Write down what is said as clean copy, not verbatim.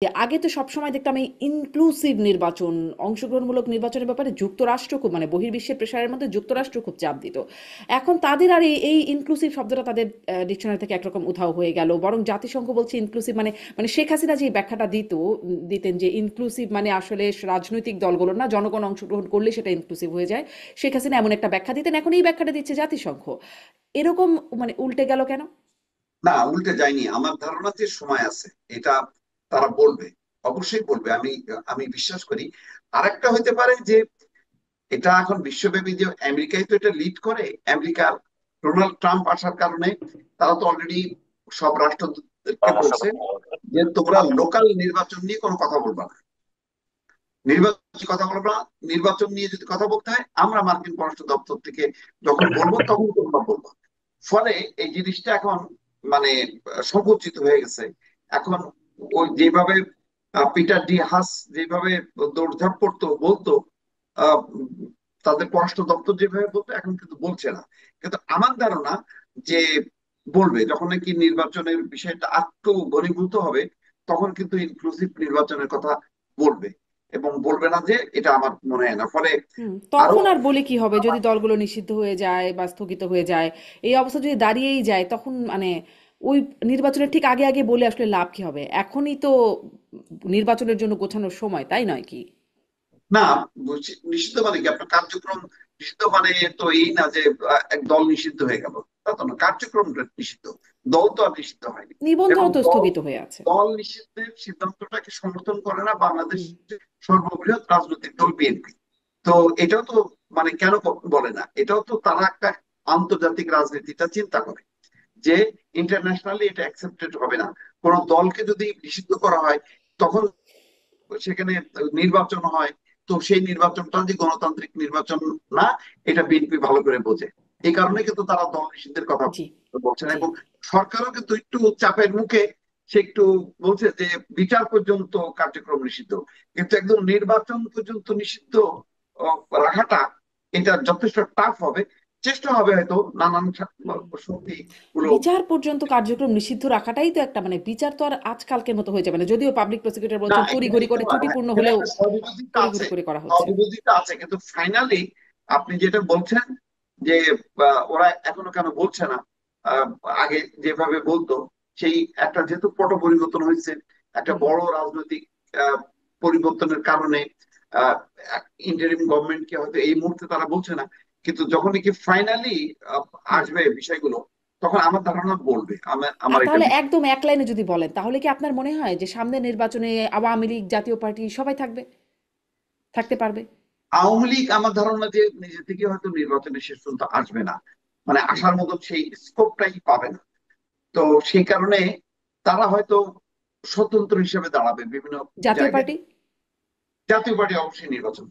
যে আগে তো সবসময় দেখতাম এই ইনক্লুসিভ নির্বাচন, অংশগ্রহণমূলক নির্বাচনের ব্যাপারে যুক্তরাষ্ট্র খুব মানে বহির্বিশ্বের প্রেশারের মধ্যে যুক্তরাষ্ট্র খুব চাপ দিত। এখন তাদের আর এই ইনক্লুসিভ শব্দটা তাদের ডিকশনারি থেকে একরকম উধাও হয়ে গেল। বরং জাতিসংঘ বলছে ইনক্লুসিভ মানে মানে শেখ হাসিনা যে ব্যাখ্যাটা দিতেন যে ইনক্লুসিভ মানে আসলে রাজনৈতিক দলগুলো না, জনগণ অংশগ্রহণ করলে সেটা ইনক্লুসিভ হয়ে যায়। শেখ হাসিনা এমন একটা ব্যাখ্যা দিতেন, এখন এই ব্যাখ্যাটা দিচ্ছে জাতিসংঘ। এরকম মানে উল্টে গেল কেন? না, উল্টে যায়নি। আমার ধারণা যে সময় আছে, এটা তারা বলবে, অবশ্যই বলবে। আমি আমি বিশ্বাস করি। আরেকটা হইতে পারে যে এটা এখন বিশ্বব্যাপী, যে আমেরিকায় তো এটা লিড করে। আমেরিকার ডোনাল্ড ট্রাম্প আসার কারণে তারা তো অলরেডি সব রাষ্ট্রদূতদেরকে বলছে যে তোমরা লোকাল নির্বাচন নিয়ে কোনো কথা বলবা না। নির্বাচন কথা বলবা না। নির্বাচন নিয়ে যদি কথা বলতে হয়, আমরা মার্কিন পররাষ্ট্র দপ্তর থেকে যখন বলবো তখন তোমরা বলবো। ফলে এই জিনিসটা এখন মানে সংকুচিত হয়ে গেছে। এখন ওই যেভাবে পিটার ডি হাস যেভাবে দৌড়ঝাঁপ করতো বলতো, আহ, তাদের পররাষ্ট্র দপ্তর যেভাবে বলতো, এখন কিন্তু বলছে না। কিন্তু আমার ধারণা যে বলবে যখন নাকি নির্বাচনের বিষয়টা একটু ঘনীভূত হবে, তখন কিন্তু ইনক্লুসিভ নির্বাচনের কথা বলবে। এবং বলবে না যে এটা আমার মনে হয় না। ফলে আরো তখন আর বলে কি হবে যদি দলগুলো নিষিদ্ধ হয়ে যায় বা স্থগিত হয়ে যায়? এই অবস্থা যদি দাঁড়িয়েই যায় তখন মানে ওই নির্বাচনের ঠিক আগে আগে বলে আসলে লাভ কি হবে? এখনই তো নির্বাচনের জন্য গোছানোর সময়, তাই নয় কি? না, নিষিদ্ধ মানে কি আপনার কার্যক্রম নিষিদ্ধ মানে তো এই না যে এক দল নিষিদ্ধ হয়ে গেল। তা তো না, কার্যক্রমটা নিষিদ্ধ। দল তো আর নিষিদ্ধ হয়নি। এবং নিবন্ধন তো দল স্থগিত হয়ে আছে। দল নিষিদ্ধের সিদ্ধান্তটাকে সমর্থন করে না হুম। বাংলাদেশের সর্ববৃহৎ রাজনৈতিক দল বিএনপি। তো এটাও তো মানে কেন বলে না, এটাও তো তারা একটা আন্তর্জাতিক রাজনীতিটা চিন্তা করে যে ইন্টারন্যাশনালি এটা অ্যাকসেপ্টেড হবে না। কোন দলকে যদি নিষিদ্ধ করা হয়, তখন সেখানে নির্বাচন হয়। তো সেই নির্বাচনটা যে গণতান্ত্রিক নির্বাচন না, এটা বিএনপি ভালো করে বোঝে। এই কারণে কিন্তু তারা দল নিষিদ্ধের কথা জি। বলছেন। জি। এবং সরকারও কিন্তু একটু চাপের মুখে সে একটু বলছে যে বিচার পর্যন্ত কার্যক্রম নিষিদ্ধ। কিন্তু একদম নির্বাচন পর্যন্ত নিষিদ্ধ রাখাটা, এটা যথেষ্ট টাফ হবে। চেষ্টা হবে হয়তো নানান শক্তি গুলো। বিচার পর্যন্ত কার্যক্রম নিষিদ্ধ রাখাটাই তো একটা মানে বিচার তো আর আজকালকের মতো হয়ে যাবে না, যদিও পাবলিক প্রসিকিউটর না, বলছেন এখানে তড়িঘড়ি একটু করে ত্রুটিপূর্ণ এখানে হলেও একটা সহযোগিতা আছে। তড়িঘড়ি করে করা হচ্ছে। সহযোগিতা আছে, কিন্তু ফাইনালি আপনি যেটা বলছেন যে ওরা এখনো কেন বলছে না, আহ, আগে যেভাবে বলতো, সেই একটা যেহেতু পট পরিবর্তন হয়েছে, একটা হুম। বড় রাজনৈতিক আহ, পরিবর্তনের কারণে ইন্টারিম গভর্নমেন্টকে হয়তো এই মুহূর্তে তারা বলছে না। কিন্তু যখন কি ফাইনালি হুম। আসবে বিষয়গুলো, তখন আমার ধারণা বলবে। আমার আর আমার এটা তাহলে বিশ্বাস। একদম এক লাইনে যদি বলেন তাহলে কি আপনার মনে হয় যে সামনের নির্বাচনে আওয়ামী লীগ, জাতীয় পার্টি সবাই থাকবে, থাকতে পারবে? আওয়ামী লীগ আমার ধারণা যে নিজে থেকে হয়তো নির্বাচনে শেষ পর্যন্ত আসবে না। মানে আসার মতো সেই স্কোপটাই পাবে না। তো সেই কারণে তারা হয়তো স্বতন্ত্র হিসেবে দাঁড়াবে বিভিন্ন জাতীয় জায়গায়। পার্টি? জাতীয় পার্টি অবশ্যই নির্বাচন